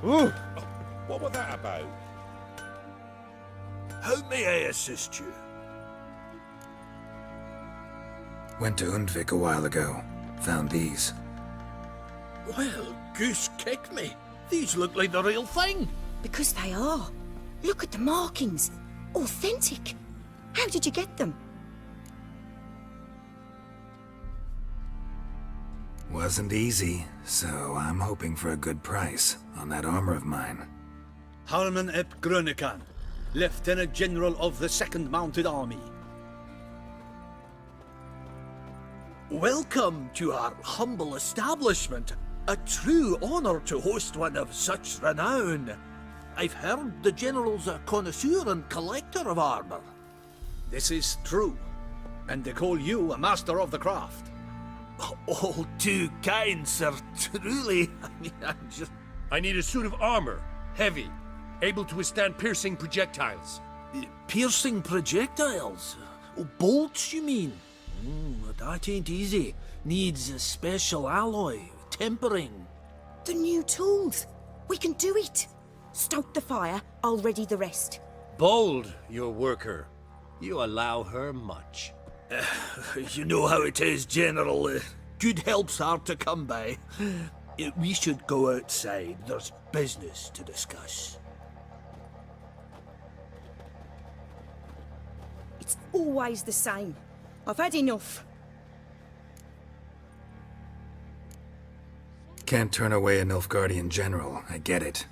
Ooh! What was that about? How may I assist you? Went to Undvik a while ago. Found these. Well, goose kick me. These look like the real thing. Because they are. Look at the markings. Authentic. How did you get them? Wasn't easy, so I'm hoping for a good price on that armor of mine. Harman ep Grönekan, Lieutenant General of the 2nd Mounted Army. Welcome to our humble establishment. A true honor to host one of such renown. I've heard the General's a connoisseur and collector of armor. This is true, and they call you a master of the craft. All too kind, sir. Truly. I need a suit of armor. Heavy. Able to withstand piercing projectiles. Piercing projectiles? Oh, bolts, you mean? That ain't easy. Needs a special alloy, tempering. The new tools. We can do it. Stoke the fire, I'll ready the rest. Bold, your worker. You allow her much. You know how it is, General. Good help's hard to come by. We should go outside. There's business to discuss. It's always the same. I've had enough. Can't turn away a Nilfgaardian general, I get it.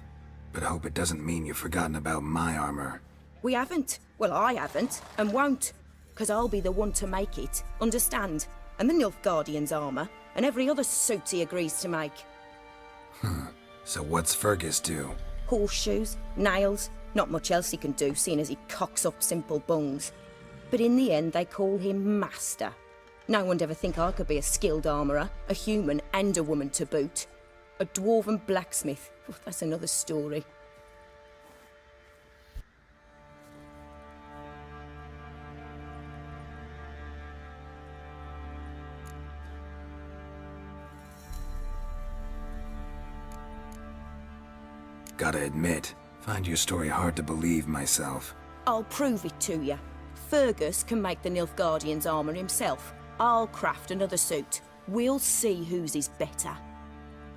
But I hope it doesn't mean you've forgotten about my armor. We haven't. Well, I haven't, and won't. Because I'll be the one to make it, understand? And the Nilfgaardian's armor, and every other suit he agrees to make. So what's Fergus do? Horseshoes, nails, not much else he can do, seeing as he cocks up simple bungs. But in the end, they call him Master. No one'd ever think I could be a skilled armourer, a human and a woman to boot. A dwarven blacksmith, that's another story. Gotta admit, find your story hard to believe myself. I'll prove it to you. Fergus can make the Nilfgaardian's armour himself. I'll craft another suit. We'll see whose is better.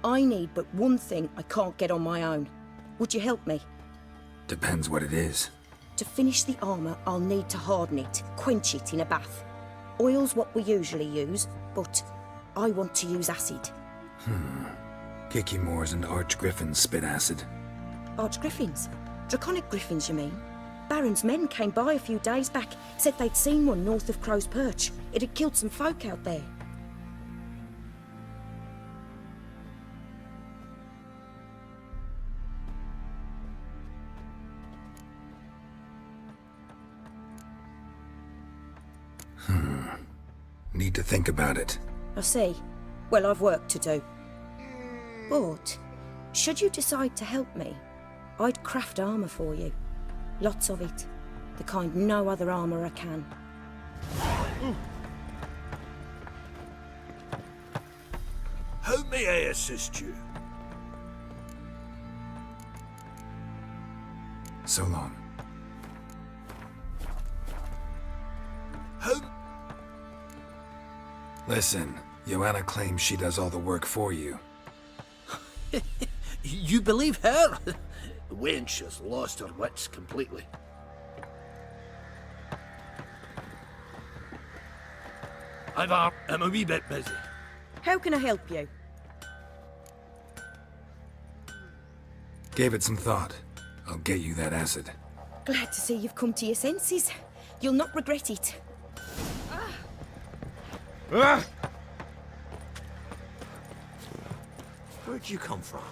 I need but one thing I can't get on my own. Would you help me? Depends what it is. To finish the armour, I'll need to harden it, quench it in a bath. Oil's what we usually use, but I want to use acid. Kicky Moors and Archgriffons spit acid. Archgriffons? Draconic griffins, you mean? Baron's men came by a few days back, said they'd seen one north of Crow's Perch. It had killed some folk out there. Need to think about it. I see. Well, I've work to do. But, should you decide to help me, I'd craft armour for you. Lots of it. The kind no other armourer can. How may I assist you? So long. How... Listen, Joanna claims she does all the work for you. You believe her? The wench has lost her wits completely. I'm a wee bit busy. How can I help you? Gave it some thought. I'll get you that acid. Glad to see you've come to your senses. You'll not regret it. Ah! Where'd you come from?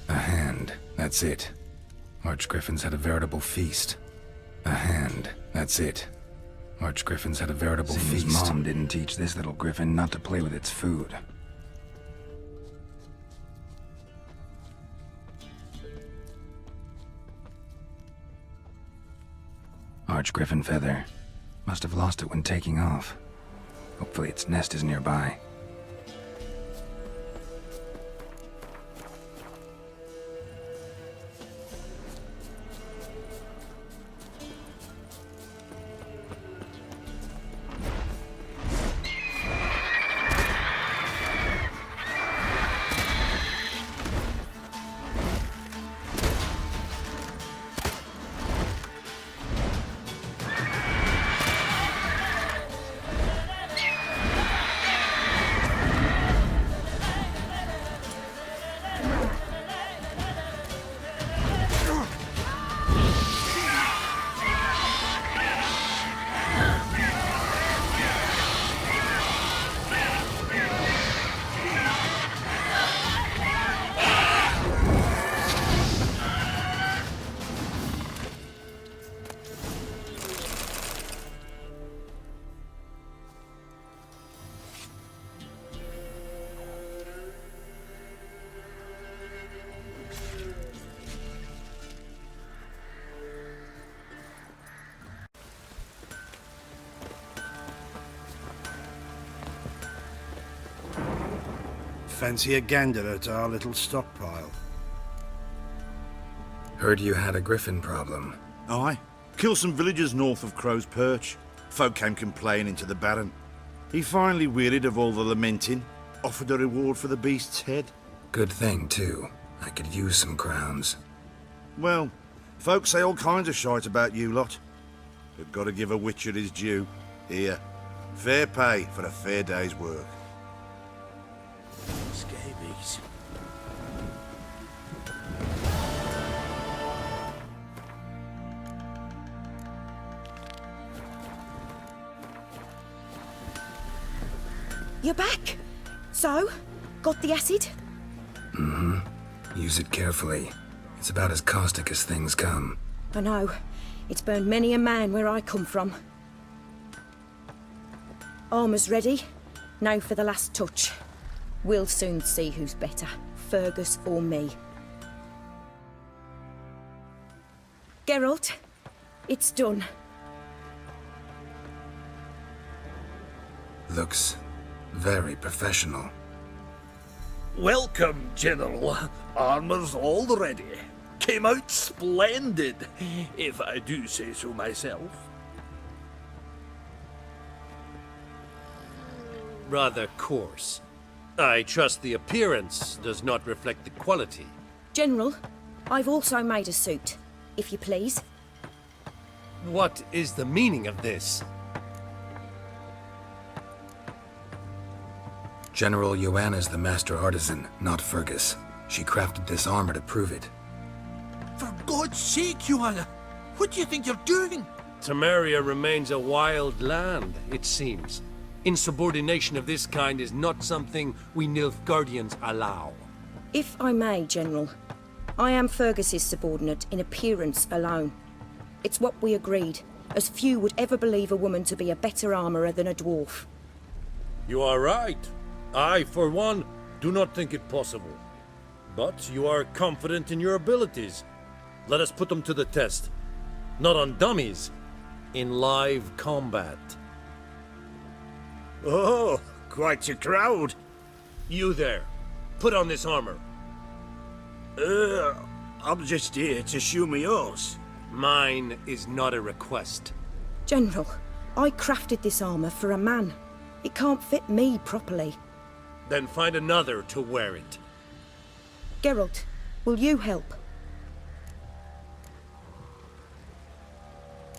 A hand, that's it. Archgriffons had a veritable feast. A hand, that's it. Archgriffons had a veritable feast. His mom didn't teach this little griffin not to play with its food. Archgriffon feather. Must have lost it when taking off. Hopefully its nest is nearby. Fancy a gander at our little stockpile. Heard you had a griffin problem. Aye. Killed some villagers north of Crow's Perch. Folk came complaining to the Baron. He finally wearied of all the lamenting, offered a reward for the beast's head. Good thing, too. I could use some crowns. Well, folk say all kinds of shite about you lot. But gotta give a witcher his due. Here, fair pay for a fair day's work. Scabies. You're back. So, got the acid? Mm-hmm. Use it carefully. It's about as caustic as things come. I know. It's burned many a man where I come from. Armour's ready. Now for the last touch. We'll soon see who's better, Fergus or me. Geralt, it's done. Looks very professional. Welcome, General. Armour's all ready. Came out splendid, if I do say so myself. Rather coarse. I trust the appearance does not reflect the quality. General, I've also made a suit, if you please. What is the meaning of this? General Joanna's the master artisan, not Fergus. She crafted this armor to prove it. For God's sake, Joanna, what do you think you're doing? Temeria remains a wild land, it seems. Insubordination of this kind is not something we Nilfgaardians allow. If I may, General, I am Fergus's subordinate in appearance alone. It's what we agreed, as few would ever believe a woman to be a better armourer than a dwarf. You are right. I, for one, do not think it possible. But you are confident in your abilities. Let us put them to the test. Not on dummies, in live combat. Oh, quite a crowd. You there, put on this armor. I'm just here to show me yours. Mine is not a request. General, I crafted this armour for a man. It can't fit me properly. Then find another to wear it. Geralt, will you help?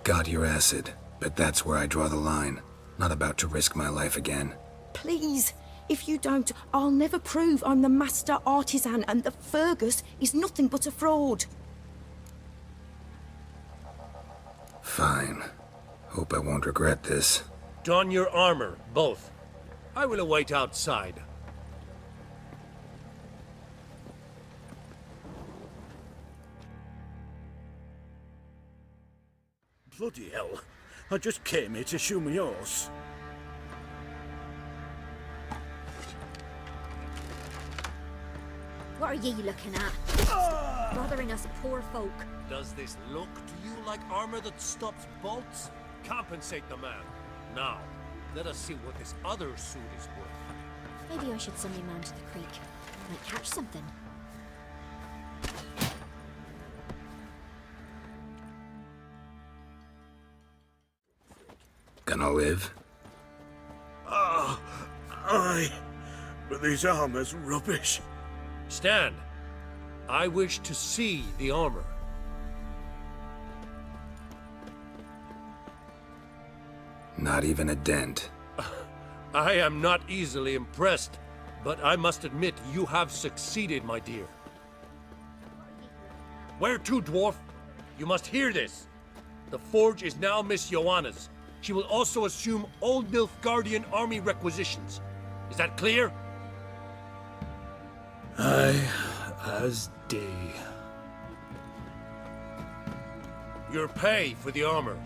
Got your acid, but that's where I draw the line. Not about to risk my life again. Please, if you don't, I'll never prove I'm the master artisan and that Fergus is nothing but a fraud. Fine. Hope I won't regret this. Don your armor, both. I will await outside. Bloody hell. I just came here to shoe my horse. What are ye looking at? Bothering us poor folk. Does this look to you like armor that stops bolts? Compensate the man. Now, let us see what this other suit is worth. Maybe I should send my man to the creek. Might catch something. Gonna live? Aye. But this armour's rubbish. Stand. I wish to see the armor. Not even a dent. I am not easily impressed, but I must admit you have succeeded, my dear. Where to, dwarf? You must hear this. The forge is now Miss Joanna's. She will also assume Old Nilfgaardian army requisitions. Is that clear? Aye, as day. Your pay for the armor.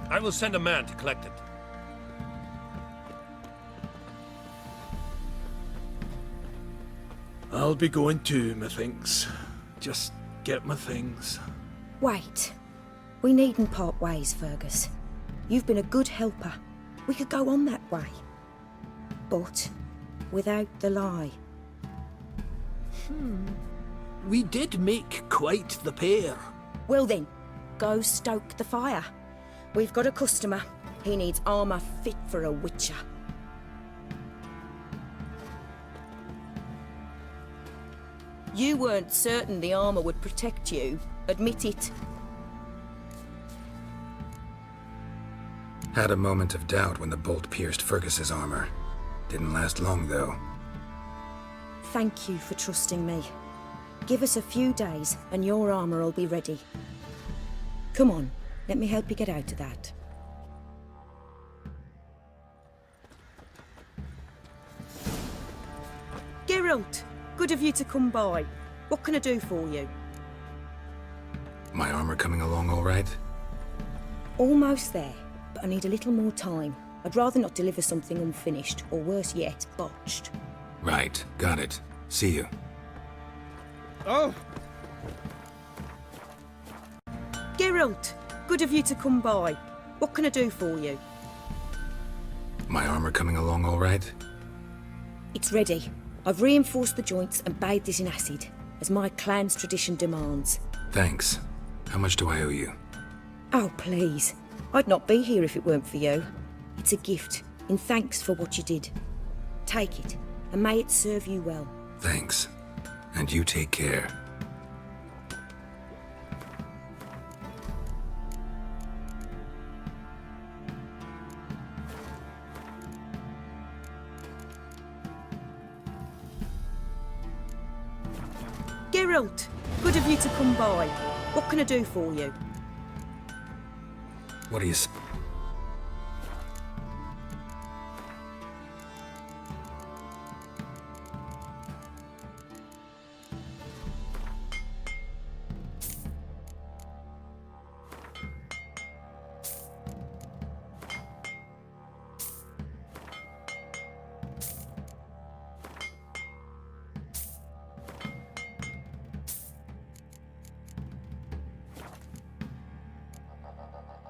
I will send a man to collect it. I'll be going too, methinks. Just get my things. Wait. We needn't part ways, Fergus. You've been a good helper. We could go on that way. But without the lie. We did make quite the pair. Well then, go stoke the fire. We've got a customer. He needs armour fit for a witcher. You weren't certain the armour would protect you. Admit it. Had a moment of doubt when the bolt pierced Fergus's armor. Didn't last long, though. Thank you for trusting me. Give us a few days and your armour will be ready. Come on, let me help you get out of that. Geralt, good of you to come by. What can I do for you? My armor coming along all right? Almost there, but I need a little more time. I'd rather not deliver something unfinished, or worse yet, botched. Right, got it. See you. Oh! Geralt, good of you to come by. What can I do for you? My armor coming along all right? It's ready. I've reinforced the joints and bathed it in acid, as my clan's tradition demands. Thanks. How much do I owe you? Oh, please. I'd not be here if it weren't for you. It's a gift, in thanks for what you did. Take it, and may it serve you well. Thanks. And you take care. Geralt, good of you to come by. What can I do for you? What do you...